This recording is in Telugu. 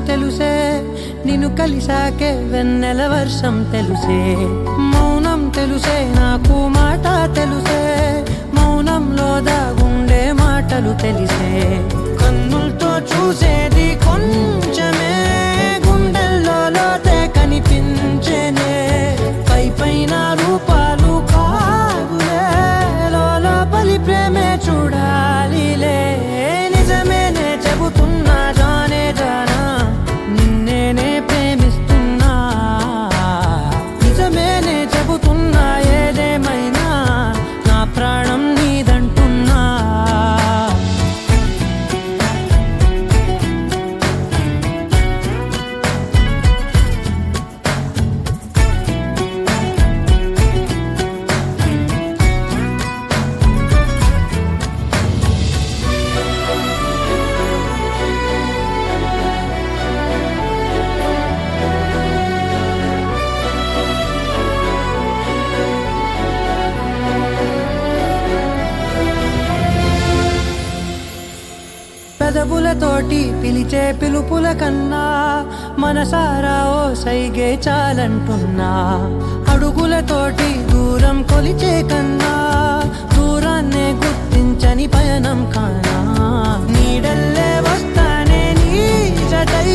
తెలుసే నిన్ను కలిసాకే వెన్నెల వర్షం తెలుసే మౌనం తెలుసే నాకు మాట తెలుసే మౌనంలో దాగుండే మాటలు తెలిసే కన్నులతో చూసేది కొంచెమే గుండెల్లో లోతే కనిపించేనే పై పైన రూపాలు కాదులే లోపలి ప్రేమే చూడాలిలే నిజమేనే చెబుతున్నా జానే జానా నిన్నేనే ప్రేమిస్తున్నా నిజమేనే చెబుతున్నా ఏదేమైనా నా ప్రాణం నీదంటున్నా పెదవులతోటి పిలిచే పిలుపుల కన్నా మనసారా ఓ సైగే చాలంటున్నా అడుగులతోటి దూరం కొలిచే కన్నా దూరాన్నే గుర్తించని పయనం కానా నీడల్లే వస్తానే నీ జతై